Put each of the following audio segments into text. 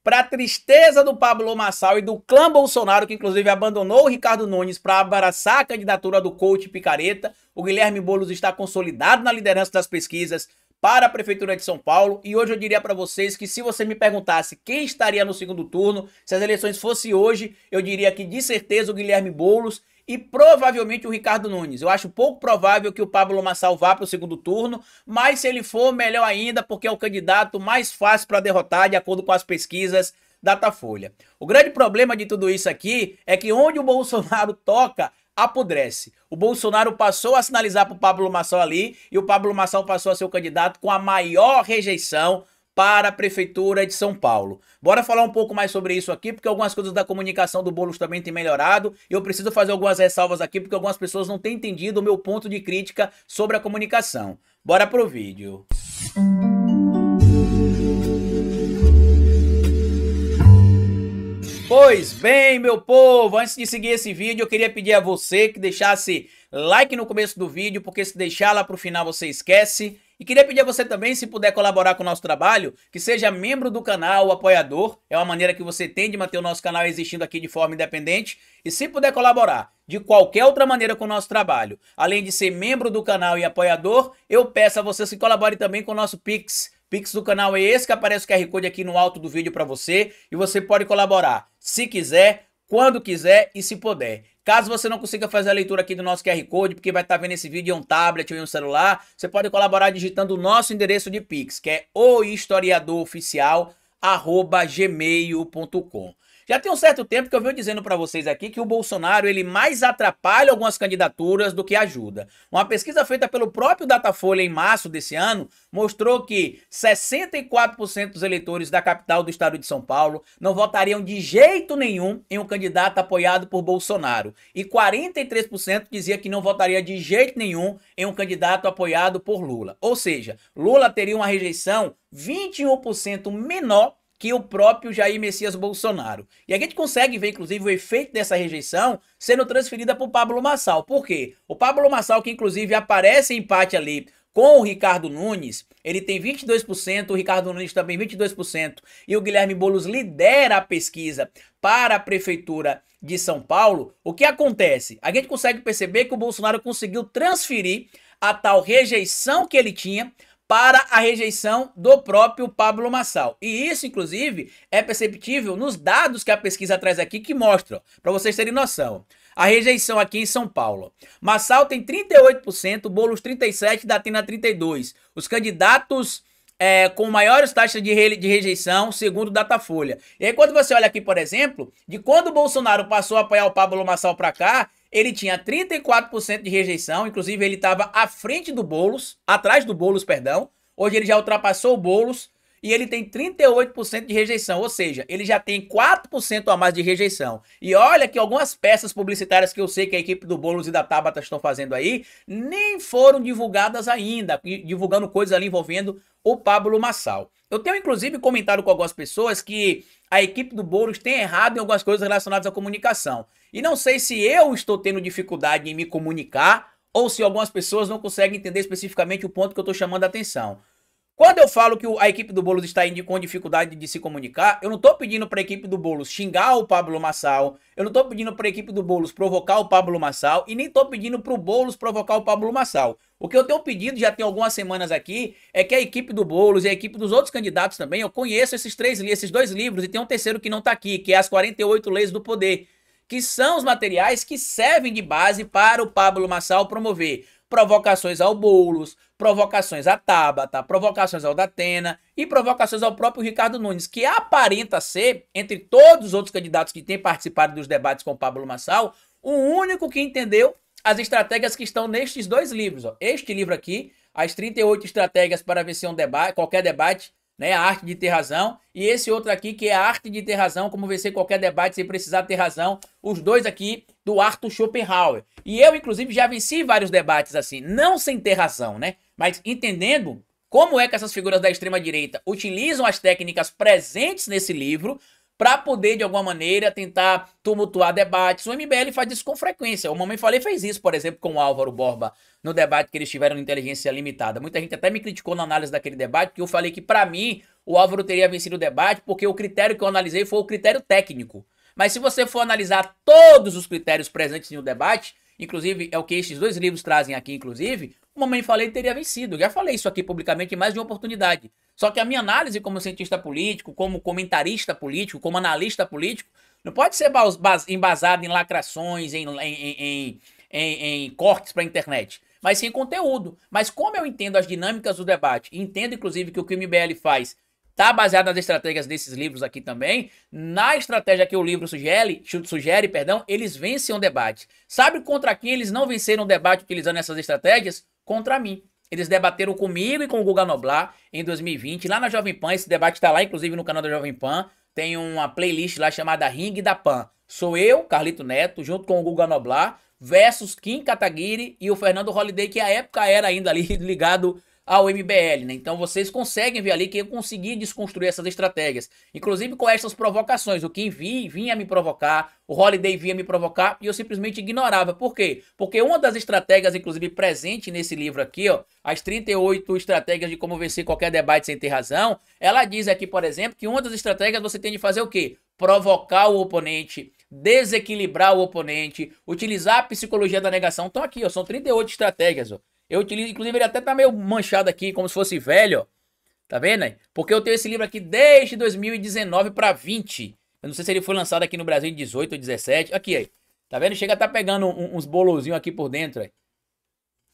para tristeza do Pablo Marçal e do clã Bolsonaro, que inclusive abandonou o Ricardo Nunes para abraçar a candidatura do coach Picareta, o Guilherme Boulos está consolidado na liderança das pesquisas para a Prefeitura de São Paulo. E hoje eu diria para vocês que se você me perguntasse quem estaria no segundo turno, se as eleições fossem hoje, eu diria que de certeza o Guilherme Boulos e provavelmente o Ricardo Nunes. Eu acho pouco provável que o Pablo Marçal vá para o segundo turno, mas se ele for, melhor ainda, porque é o candidato mais fácil para derrotar, de acordo com as pesquisas Datafolha. O grande problema de tudo isso aqui é que onde o Bolsonaro toca, apodrece. O Bolsonaro passou a sinalizar para o Pablo Marçal ali, e o Pablo Marçal passou a ser o candidato com a maior rejeição para a Prefeitura de São Paulo. Bora falar um pouco mais sobre isso aqui, porque algumas coisas da comunicação do Boulos também têm melhorado, e eu preciso fazer algumas ressalvas aqui, porque algumas pessoas não têm entendido o meu ponto de crítica sobre a comunicação. Bora pro vídeo. Pois bem, meu povo, antes de seguir esse vídeo, eu queria pedir a você que deixasse like no começo do vídeo, porque se deixar lá pro final você esquece. E queria pedir a você também, se puder colaborar com o nosso trabalho, que seja membro do canal, apoiador. É uma maneira que você tem de manter o nosso canal existindo aqui de forma independente. E se puder colaborar de qualquer outra maneira com o nosso trabalho, além de ser membro do canal e apoiador, eu peço a você que colabore também com o nosso Pix. Pix do canal é esse que aparece o QR Code aqui no alto do vídeo para você. E você pode colaborar se quiser, quando quiser e se puder. Caso você não consiga fazer a leitura aqui do nosso QR Code, porque vai estar vendo esse vídeo em um tablet ou em um celular, você pode colaborar digitando o nosso endereço de Pix, que é ohistoriadoroficial@gmail.com. Já tem um certo tempo que eu venho dizendo para vocês aqui que o Bolsonaro ele mais atrapalha algumas candidaturas do que ajuda. Uma pesquisa feita pelo próprio Datafolha em março desse ano mostrou que 64% dos eleitores da capital do estado de São Paulo não votariam de jeito nenhum em um candidato apoiado por Bolsonaro. E 43% dizia que não votaria de jeito nenhum em um candidato apoiado por Lula. Ou seja, Lula teria uma rejeição 21% menor que o próprio Jair Messias Bolsonaro. E a gente consegue ver, inclusive, o efeito dessa rejeição sendo transferida para o Pablo Marçal. Por quê? O Pablo Marçal, que inclusive aparece em empate ali com o Ricardo Nunes, ele tem 22%, o Ricardo Nunes também 22%, e o Guilherme Boulos lidera a pesquisa para a Prefeitura de São Paulo. O que acontece? A gente consegue perceber que o Bolsonaro conseguiu transferir a tal rejeição que ele tinha para a rejeição do próprio Pablo Marçal. E isso, inclusive, é perceptível nos dados que a pesquisa traz aqui, que mostram, para vocês terem noção, a rejeição aqui em São Paulo. Marçal tem 38%, Boulos 37%, Datena 32%. Os candidatos com maiores taxas de rejeição, segundo o Datafolha. E aí, quando você olha aqui, por exemplo, de quando o Bolsonaro passou a apoiar o Pablo Marçal para cá, ele tinha 34% de rejeição, inclusive ele estava à frente do Boulos, atrás do Boulos, perdão. Hoje ele já ultrapassou o Boulos e ele tem 38% de rejeição, ou seja, ele já tem 4% a mais de rejeição. E olha que algumas peças publicitárias que eu sei que a equipe do Boulos e da Tabata estão fazendo aí, nem foram divulgadas ainda, divulgando coisas ali envolvendo o Pablo Marçal. Eu tenho inclusive comentado com algumas pessoas que a equipe do Boulos tem errado em algumas coisas relacionadas à comunicação. E não sei se eu estou tendo dificuldade em me comunicar ou se algumas pessoas não conseguem entender especificamente o ponto que eu estou chamando a atenção. Quando eu falo que a equipe do Boulos está com dificuldade de se comunicar, eu não estou pedindo para a equipe do Boulos xingar o Pablo Marçal, eu não estou pedindo para a equipe do Boulos provocar o Pablo Marçal e nem estou pedindo para o Boulos provocar o Pablo Marçal. O que eu tenho pedido já tem algumas semanas aqui é que a equipe do Boulos e a equipe dos outros candidatos também, eu conheço esses dois livros e tem um terceiro que não está aqui, que é As 48 Leis do Poder, que são os materiais que servem de base para o Pablo Marçal promover provocações ao Boulos, provocações à Tabata, provocações ao Datena e provocações ao próprio Ricardo Nunes, que aparenta ser, entre todos os outros candidatos que têm participado dos debates com o Pablo Marçal, o único que entendeu as estratégias que estão nestes dois livros. Ó. Este livro aqui, As 38 Estratégias para Vencer um Debate, Qualquer Debate, né, A Arte de Ter Razão, e esse outro aqui que é A Arte de Ter Razão, Como Vencer Qualquer Debate Sem Precisar Ter Razão, os dois aqui do Arthur Schopenhauer. E eu, inclusive, já venci vários debates assim, não sem ter razão, né, mas entendendo como é que essas figuras da extrema-direita utilizam as técnicas presentes nesse livro para poder, de alguma maneira, tentar tumultuar debates. O MBL faz isso com frequência. O Mamãe Falei fez isso, por exemplo, com o Álvaro Borba, no debate que eles tiveram no Inteligência Limitada. Muita gente até me criticou na análise daquele debate, porque eu falei que, para mim, o Álvaro teria vencido o debate, porque o critério que eu analisei foi o critério técnico. Mas se você for analisar todos os critérios presentes no debate, inclusive é o que estes dois livros trazem aqui, inclusive, o Mamãe Falei teria vencido. Eu já falei isso aqui publicamente em mais de uma oportunidade. Só que a minha análise como cientista político, como comentarista político, como analista político, não pode ser embasada em lacrações, em cortes para a internet, mas sim em conteúdo. Mas como eu entendo as dinâmicas do debate, entendo inclusive que o MBL faz está baseado nas estratégias desses livros aqui também, na estratégia que o livro sugere, eles vencem o debate. Sabe contra quem eles não venceram o debate utilizando essas estratégias? Contra mim. Eles debateram comigo e com o Guga Noblar em 2020, lá na Jovem Pan. Esse debate está lá, inclusive, no canal da Jovem Pan. Tem uma playlist lá chamada Ring da Pan. Sou eu, Carlito Neto, junto com o Guga Noblar, versus Kim Kataguiri e o Fernando Holliday, que à época era ainda ali ligado ao MBL, né? Então vocês conseguem ver ali que eu consegui desconstruir essas estratégias, inclusive com essas provocações. O Kim vinha me provocar, o Holliday vinha me provocar e eu simplesmente ignorava. Por quê? Porque uma das estratégias, inclusive presente nesse livro aqui, ó, as 38 estratégias de como vencer qualquer debate sem ter razão, ela diz aqui, por exemplo, que uma das estratégias você tem de fazer o quê? Provocar o oponente, desequilibrar o oponente, utilizar a psicologia da negação. Então aqui, ó, são 38 estratégias, ó. Eu utilizo, inclusive ele até tá meio manchado aqui, como se fosse velho, ó. Tá vendo aí? Porque eu tenho esse livro aqui desde 2019 para 20. Eu não sei se ele foi lançado aqui no Brasil em 18 ou 17. Aqui, aí. Tá vendo? Chega a tá pegando uns bolozinhos aqui por dentro, aí.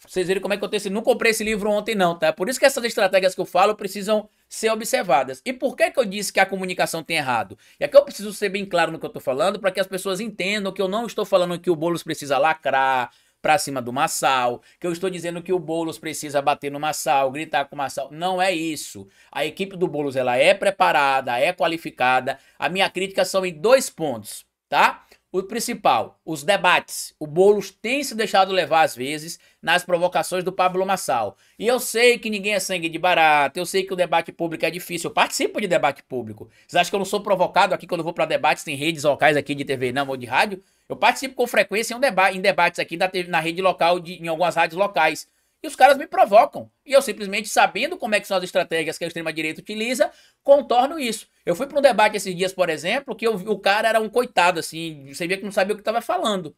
Pra vocês verem como é que eu tenho esse... Não comprei esse livro ontem não, tá? Por isso que essas estratégias que eu falo precisam ser observadas. E por que que eu disse que a comunicação tem errado? E aqui eu preciso ser bem claro no que eu tô falando, para que as pessoas entendam que eu não estou falando que o Boulos precisa lacrar pra cima do Marçal, que eu estou dizendo que o Boulos precisa bater no Marçal, gritar com o Marçal. Não é isso. A equipe do Boulos, ela é preparada, é qualificada. A minha crítica são em 2 pontos, tá? O principal, os debates. O Boulos tem se deixado levar às vezes nas provocações do Pablo Marçal. E eu sei que ninguém é sangue de barata, eu sei que o debate público é difícil, eu participo de debate público. Vocês acham que eu não sou provocado aqui quando eu vou para debates em redes locais aqui de TV não ou de rádio? Eu participo com frequência em debates aqui na rede local, em algumas rádios locais. E os caras me provocam. E eu simplesmente, sabendo como é que são as estratégias que a extrema-direita utiliza, contorno isso. Eu fui para um debate esses dias, por exemplo, que o cara era um coitado, assim, você via que não sabia o que estava falando.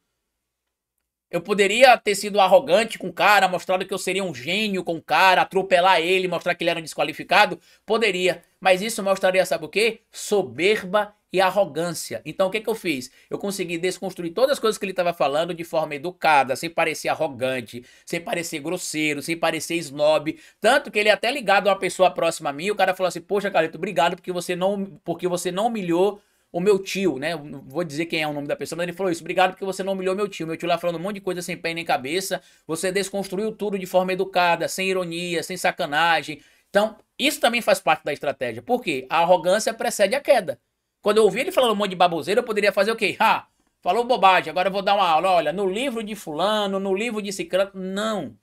Eu poderia ter sido arrogante com o cara, mostrado que eu seria um gênio com o cara, atropelar ele, mostrar que ele era um desqualificado. Poderia. Mas isso mostraria, sabe o quê? Soberba e arrogância. Então o que que eu fiz? Eu consegui desconstruir todas as coisas que ele estava falando de forma educada, sem parecer arrogante, sem parecer grosseiro, sem parecer snob. Tanto que ele é até ligado a uma pessoa próxima a mim, o cara falou assim, poxa, Carlito, obrigado porque você não humilhou o meu tio, né? Não vou dizer quem é o nome da pessoa, mas ele falou isso. Obrigado porque você não humilhou meu tio. Meu tio lá falando um monte de coisa sem pé nem cabeça. Você desconstruiu tudo de forma educada, sem ironia, sem sacanagem. Então, isso também faz parte da estratégia. Por quê? A arrogância precede a queda. Quando eu ouvi ele falando um monte de baboseira, eu poderia fazer o quê? Falou bobagem, agora eu vou dar uma aula. Olha, no livro de fulano, no livro de ciclano. Não.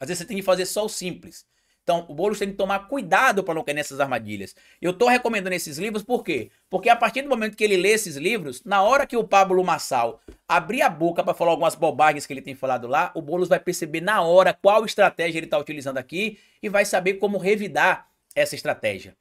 Às vezes você tem que fazer só o simples. Então, o Boulos tem que tomar cuidado para não cair nessas armadilhas. Eu tô recomendando esses livros por quê? Porque a partir do momento que ele lê esses livros, na hora que o Pablo Marçal abrir a boca para falar algumas bobagens que ele tem falado lá, o Boulos vai perceber na hora qual estratégia ele tá utilizando aqui e vai saber como revidar essa estratégia.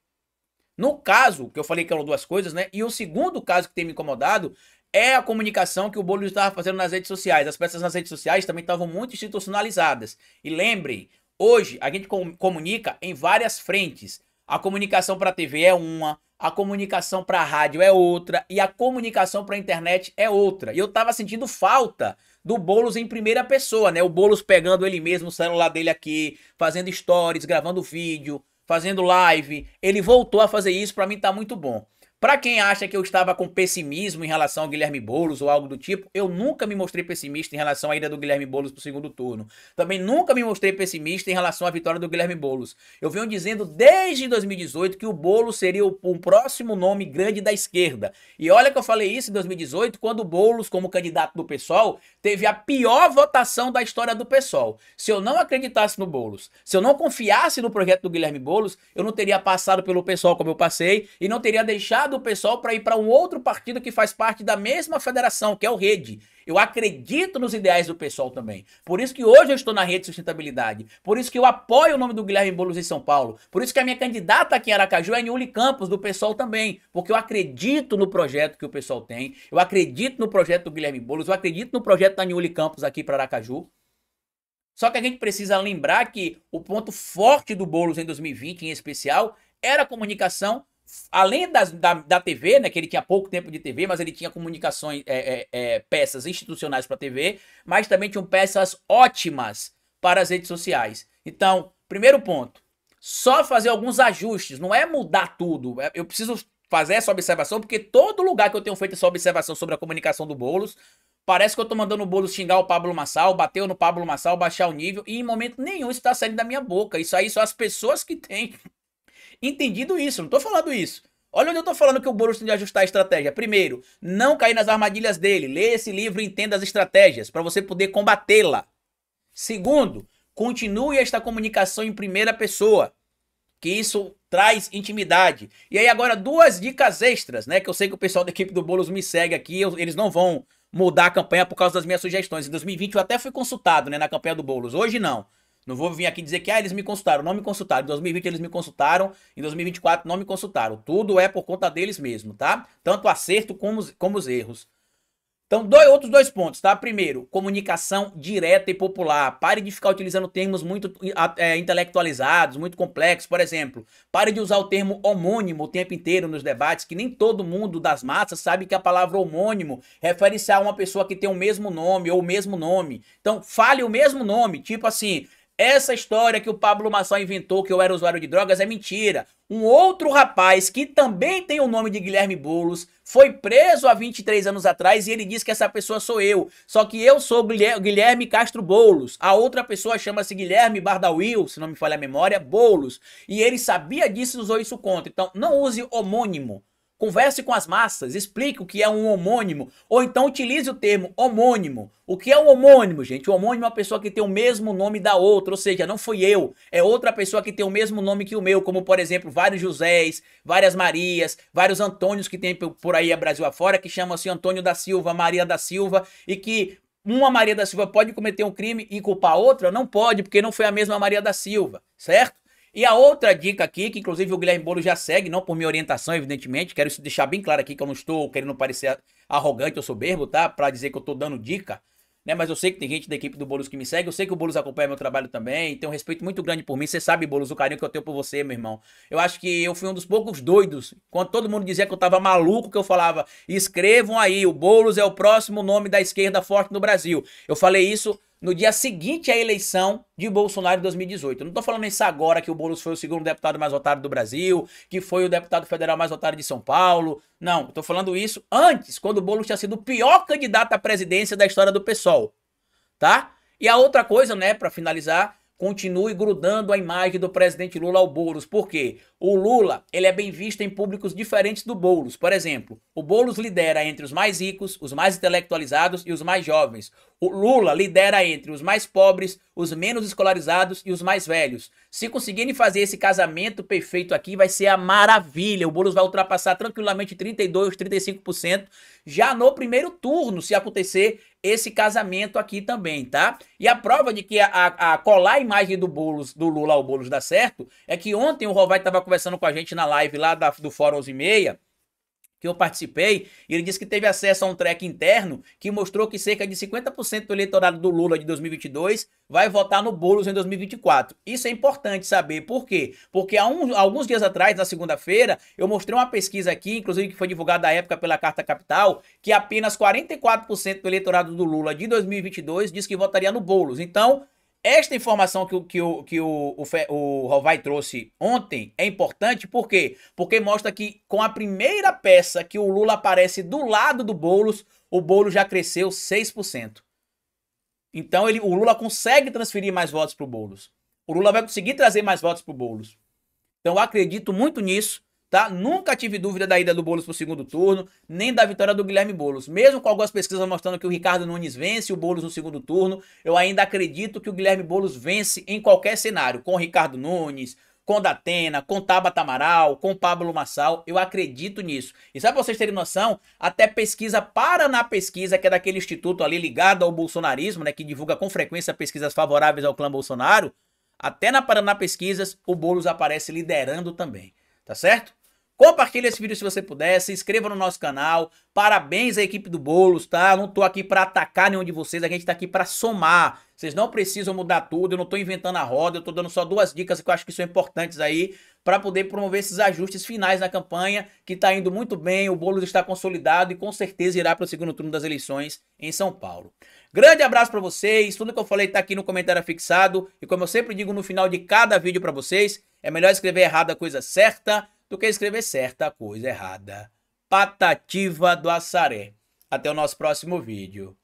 No caso, que eu falei que eram 2 coisas, né? E o segundo caso que tem me incomodado é a comunicação que o Boulos estava fazendo nas redes sociais. As peças nas redes sociais também estavam muito institucionalizadas. E lembrem, hoje a gente comunica em várias frentes. A comunicação para a TV é uma, a comunicação para a rádio é outra e a comunicação para a internet é outra. E eu tava sentindo falta do Boulos em primeira pessoa, né? O Boulos pegando ele mesmo, o celular dele aqui, fazendo stories, gravando vídeo, fazendo live. Ele voltou a fazer isso, para mim tá muito bom. Para quem acha que eu estava com pessimismo em relação ao Guilherme Boulos ou algo do tipo, eu nunca me mostrei pessimista em relação à ida do Guilherme Boulos para o segundo turno. Também nunca me mostrei pessimista em relação à vitória do Guilherme Boulos. Eu venho dizendo desde 2018 que o Boulos seria o próximo nome grande da esquerda. E olha que eu falei isso em 2018, quando o Boulos, como candidato do PSOL, teve a pior votação da história do PSOL. Se eu não acreditasse no Boulos, se eu não confiasse no projeto do Guilherme Boulos, eu não teria passado pelo PSOL como eu passei e não teria deixado do PSOL para ir para um outro partido que faz parte da mesma federação, que é o Rede. Eu acredito nos ideais do PSOL também. Por isso que hoje eu estou na Rede de Sustentabilidade. Por isso que eu apoio o nome do Guilherme Boulos em São Paulo. Por isso que a minha candidata aqui em Aracaju é Niuly Campos, do PSOL também. Porque eu acredito no projeto que o PSOL tem. Eu acredito no projeto do Guilherme Boulos. Eu acredito no projeto da Niuly Campos aqui para Aracaju. Só que a gente precisa lembrar que o ponto forte do Boulos em 2020, em especial, era a comunicação. Além da TV, né, que ele tinha pouco tempo de TV, mas ele tinha comunicações, peças institucionais para TV, mas também tinham peças ótimas para as redes sociais. Então, primeiro ponto, só fazer alguns ajustes, não é mudar tudo. Eu preciso fazer essa observação, porque todo lugar que eu tenho feito essa observação sobre a comunicação do Boulos, parece que eu tô mandando o Boulos xingar o Pablo Marçal, bater no Pablo Marçal, baixar o nível, e em momento nenhum isso está saindo da minha boca. Isso aí são as pessoas que têm entendido isso, não tô falando isso. Olha onde eu tô falando que o Boulos tem de ajustar a estratégia. Primeiro, não cair nas armadilhas dele. Lê esse livro e entenda as estratégias para você poder combatê-la. Segundo, continue esta comunicação em primeira pessoa, que isso traz intimidade. E aí agora duas dicas extras, né, que eu sei que o pessoal da equipe do Boulos me segue aqui, eles não vão mudar a campanha por causa das minhas sugestões. Em 2020 eu até fui consultado, né, na campanha do Boulos. Hoje não. Não vou vir aqui dizer que eles me consultaram. Não me consultaram. Em 2020 eles me consultaram. Em 2024 não me consultaram. Tudo é por conta deles mesmo, tá? Tanto o acerto como os erros. Então, outros dois pontos, tá? Primeiro, comunicação direta e popular. Pare de ficar utilizando termos muito intelectualizados, muito complexos. Por exemplo, pare de usar o termo homônimo o tempo inteiro nos debates, que nem todo mundo das massas sabe que a palavra homônimo refere-se a uma pessoa que tem o mesmo nome ou o mesmo nome. Então, fale o mesmo nome, tipo assim... Essa história que o Pablo Marçal inventou que eu era usuário de drogas é mentira. Um outro rapaz que também tem o nome de Guilherme Boulos foi preso há 23 anos atrás e ele disse que essa pessoa sou eu. Só que eu sou Guilherme Castro Boulos. A outra pessoa chama-se Guilherme Bardawil, se não me falha a memória, Boulos. E ele sabia disso e usou isso contra. Então não use homônimo. Converse com as massas, explique o que é um homônimo, ou então utilize o termo homônimo. O que é um homônimo, gente? O homônimo é uma pessoa que tem o mesmo nome da outra, ou seja, não fui eu, é outra pessoa que tem o mesmo nome que o meu, como por exemplo, vários Josés, várias Marias, vários Antônios que tem por aí a Brasil afora, que chamam-se Antônio da Silva, Maria da Silva, e que uma Maria da Silva pode cometer um crime e culpar a outra? Não pode, porque não foi a mesma Maria da Silva, certo? E a outra dica aqui, que inclusive o Guilherme Boulos já segue, não por minha orientação, evidentemente, quero deixar bem claro aqui que eu não estou querendo parecer arrogante ou soberbo, tá? Pra dizer que eu tô dando dica, né? Mas eu sei que tem gente da equipe do Boulos que me segue, eu sei que o Boulos acompanha meu trabalho também, tem um respeito muito grande por mim, você sabe, Boulos, o carinho que eu tenho por você, meu irmão. Eu acho que eu fui um dos poucos doidos, quando todo mundo dizia que eu tava maluco, que eu falava, escrevam aí, o Boulos é o próximo nome da esquerda forte no Brasil. Eu falei isso no dia seguinte à eleição de Bolsonaro em 2018. Eu não tô falando isso agora que o Boulos foi o segundo deputado mais votado do Brasil, que foi o deputado federal mais votado de São Paulo. Não, eu tô falando isso antes, quando o Boulos tinha sido o pior candidato à presidência da história do PSOL, tá? E a outra coisa, né, pra finalizar, continue grudando a imagem do presidente Lula ao Boulos. Por quê? O Lula, ele é bem visto em públicos diferentes do Boulos. Por exemplo, o Boulos lidera entre os mais ricos, os mais intelectualizados e os mais jovens. O Lula lidera entre os mais pobres, os menos escolarizados e os mais velhos. Se conseguirem fazer esse casamento perfeito aqui, vai ser a maravilha. O Boulos vai ultrapassar tranquilamente 32%, 35% já no primeiro turno, se acontecer esse casamento aqui também, tá? E a prova de que a colar a imagem do Boulos, do Lula ao Boulos dá certo, é que ontem o Rovai estava conversando com a gente na live lá do Fórum 11h30, que eu participei, e ele disse que teve acesso a um track interno que mostrou que cerca de 50% do eleitorado do Lula de 2022 vai votar no Boulos em 2024. Isso é importante saber. Por quê? Porque alguns dias atrás, na segunda-feira, eu mostrei uma pesquisa aqui, inclusive que foi divulgada à época pela Carta Capital, que apenas 44% do eleitorado do Lula de 2022 diz que votaria no Boulos. Então, esta informação que o Rovai trouxe ontem é importante, por quê? Porque mostra que com a primeira peça que o Lula aparece do lado do Boulos, o Boulos já cresceu 6%. Então o Lula consegue transferir mais votos para o Boulos. O Lula vai conseguir trazer mais votos para o Boulos. Então eu acredito muito nisso. Tá? Nunca tive dúvida da ida do Boulos pro segundo turno, nem da vitória do Guilherme Boulos. Mesmo com algumas pesquisas mostrando que o Ricardo Nunes vence o Boulos no segundo turno, eu ainda acredito que o Guilherme Boulos vence em qualquer cenário, com o Ricardo Nunes, com Datena, com Tabata Amaral, com Pablo Marçal. Eu acredito nisso. E só pra vocês terem noção, até pesquisa Paraná Pesquisa, que é daquele instituto ali ligado ao bolsonarismo, né, que divulga com frequência pesquisas favoráveis ao clã Bolsonaro, até na Paraná Pesquisas o Boulos aparece liderando também, tá certo? Compartilhe esse vídeo se você puder, se inscreva no nosso canal, parabéns à equipe do Boulos, tá? Eu não tô aqui pra atacar nenhum de vocês, a gente tá aqui pra somar. Vocês não precisam mudar tudo, eu não tô inventando a roda, eu tô dando só 2 dicas que eu acho que são importantes aí para poder promover esses ajustes finais na campanha, que tá indo muito bem, o Boulos está consolidado e com certeza irá para o segundo turno das eleições em São Paulo. Grande abraço para vocês, tudo que eu falei tá aqui no comentário fixado e como eu sempre digo no final de cada vídeo para vocês, é melhor escrever errado a coisa certa do que escrever certa a coisa errada. Patativa do Assaré. Até o nosso próximo vídeo.